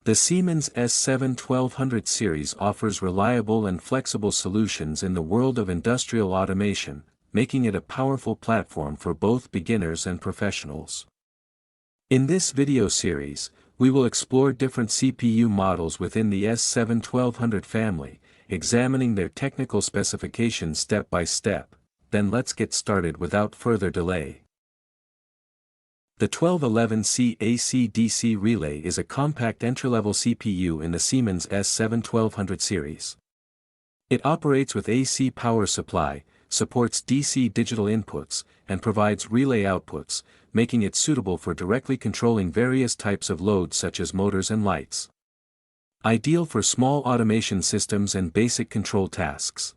The Siemens S7-1200 series offers reliable and flexible solutions in the world of industrial automation, making it a powerful platform for both beginners and professionals. In this video series, we will explore different CPU models within the S7-1200 family, examining their technical specifications step by step. Then let's get started without further delay. The 1211C AC-DC relay is a compact entry-level CPU in the Siemens S7-1200 series. It operates with AC power supply, supports DC digital inputs, and provides relay outputs, making it suitable for directly controlling various types of loads such as motors and lights. Ideal for small automation systems and basic control tasks.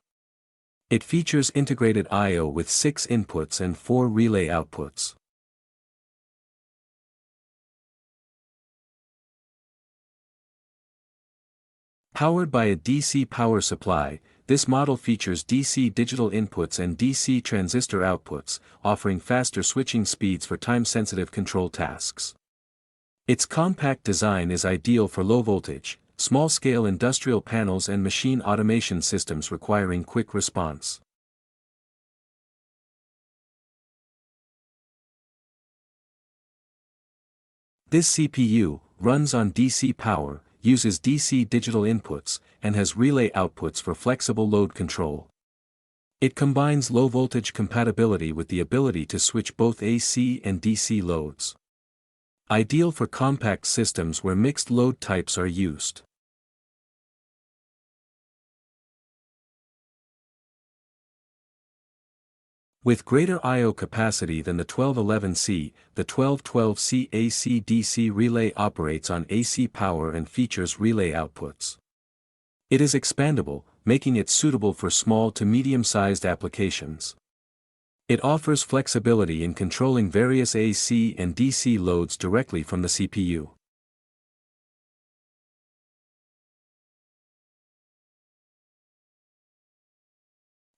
It features integrated I/O with 6 inputs and 4 relay outputs. Powered by a DC power supply, this model features DC digital inputs and DC transistor outputs, offering faster switching speeds for time-sensitive control tasks. Its compact design is ideal for low-voltage, small-scale industrial panels and machine automation systems requiring quick response. This CPU runs on DC power, uses DC digital inputs, and has relay outputs for flexible load control. It combines low-voltage compatibility with the ability to switch both AC and DC loads. Ideal for compact systems where mixed load types are used. With greater I/O capacity than the 1211C, the 1212C AC-DC relay operates on AC power and features relay outputs. It is expandable, making it suitable for small to medium-sized applications. It offers flexibility in controlling various AC and DC loads directly from the CPU.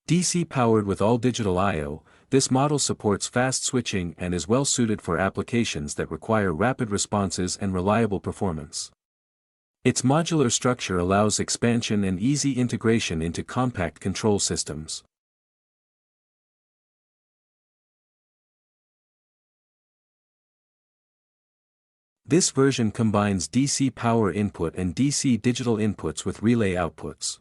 DC-powered with all digital I/O, this model supports fast switching and is well suited for applications that require rapid responses and reliable performance. Its modular structure allows expansion and easy integration into compact control systems. This version combines DC power input and DC digital inputs with relay outputs.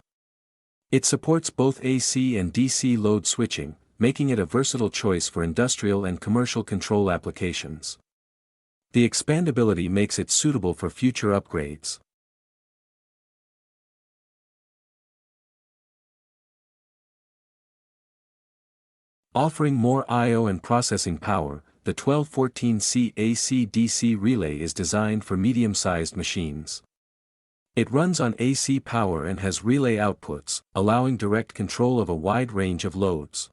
It supports both AC and DC load switching, making it a versatile choice for industrial and commercial control applications. The expandability makes it suitable for future upgrades. Offering more I/O and processing power, the 1214C AC-DC relay is designed for medium-sized machines. It runs on AC power and has relay outputs, allowing direct control of a wide range of loads.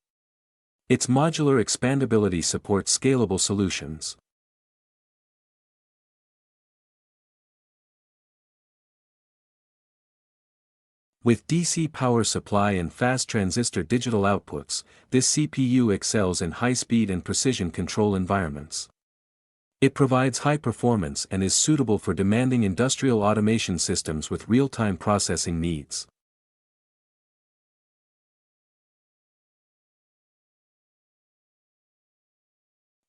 Its modular expandability supports scalable solutions. With DC power supply and fast transistor digital outputs, this CPU excels in high-speed and precision control environments. It provides high performance and is suitable for demanding industrial automation systems with real-time processing needs.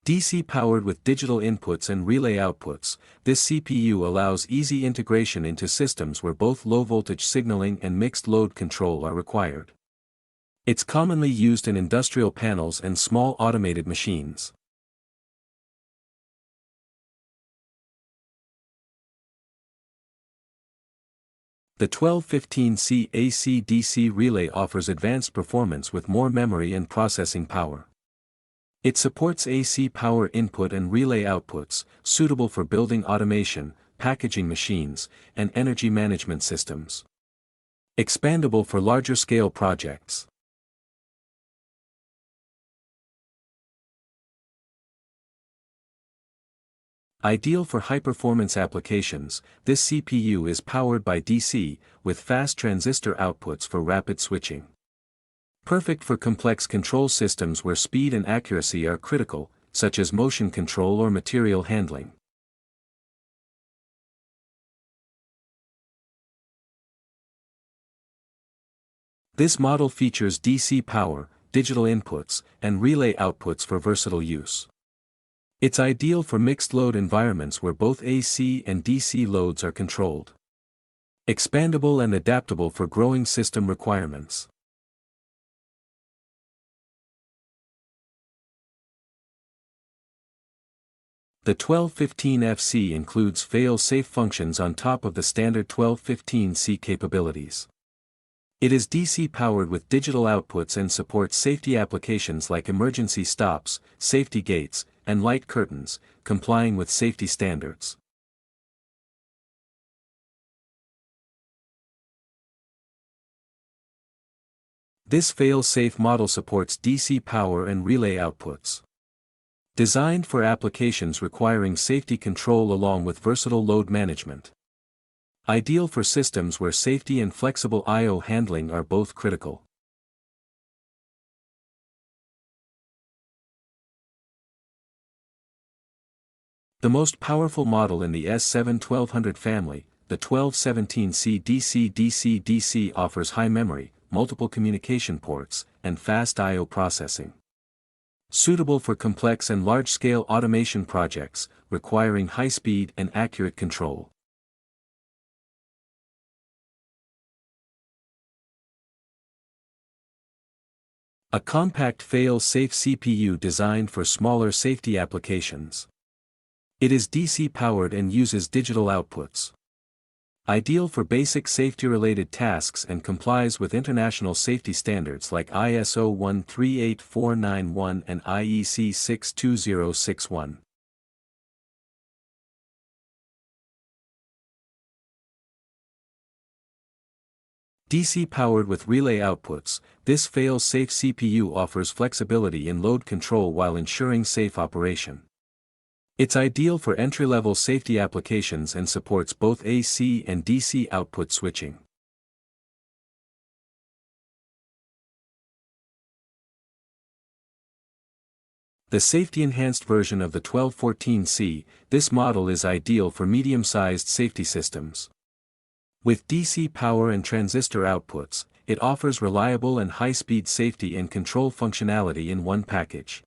DC-powered with digital inputs and relay outputs, this CPU allows easy integration into systems where both low-voltage signaling and mixed-load control are required. It's commonly used in industrial panels and small automated machines. The 1215C AC-DC relay offers advanced performance with more memory and processing power. It supports AC power input and relay outputs, suitable for building automation, packaging machines, and energy management systems. Expandable for larger-scale projects. Ideal for high-performance applications, this CPU is powered by DC, with fast transistor outputs for rapid switching. Perfect for complex control systems where speed and accuracy are critical, such as motion control or material handling. This model features DC power, digital inputs, and relay outputs for versatile use. It's ideal for mixed-load environments where both AC and DC loads are controlled. Expandable and adaptable for growing system requirements. The 1215FC includes fail-safe functions on top of the standard 1215C capabilities. It is DC-powered with digital outputs and supports safety applications like emergency stops, safety gates, and light curtains, complying with safety standards. This fail-safe model supports DC power and relay outputs. Designed for applications requiring safety control along with versatile load management. Ideal for systems where safety and flexible I/O handling are both critical. The most powerful model in the S7-1200 family, the 1217C DC-DC-DC offers high memory, multiple communication ports, and fast I/O processing. Suitable for complex and large-scale automation projects, requiring high-speed and accurate control. A compact fail-safe CPU designed for smaller safety applications. It is DC-powered and uses digital outputs. Ideal for basic safety-related tasks and complies with international safety standards like ISO 138491 and IEC 62061. DC-powered with relay outputs, this fail-safe CPU offers flexibility in load control while ensuring safe operation. It's ideal for entry-level safety applications and supports both AC and DC output switching. The safety-enhanced version of the 1214C, this model is ideal for medium-sized safety systems. With DC power and transistor outputs, it offers reliable and high-speed safety and control functionality in one package.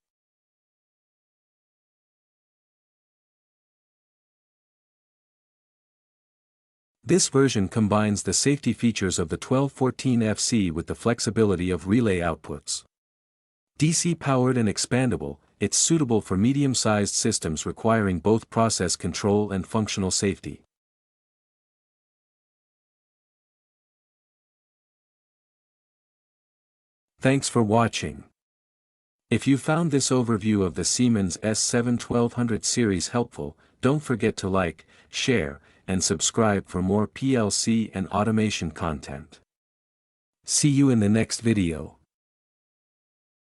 This version combines the safety features of the 1214FC with the flexibility of relay outputs. DC-powered and expandable, it's suitable for medium-sized systems requiring both process control and functional safety. Thanks for watching. If you found this overview of the Siemens S7-1200 series helpful, don't forget to like, share, and subscribe for more PLC and automation content. See you in the next video.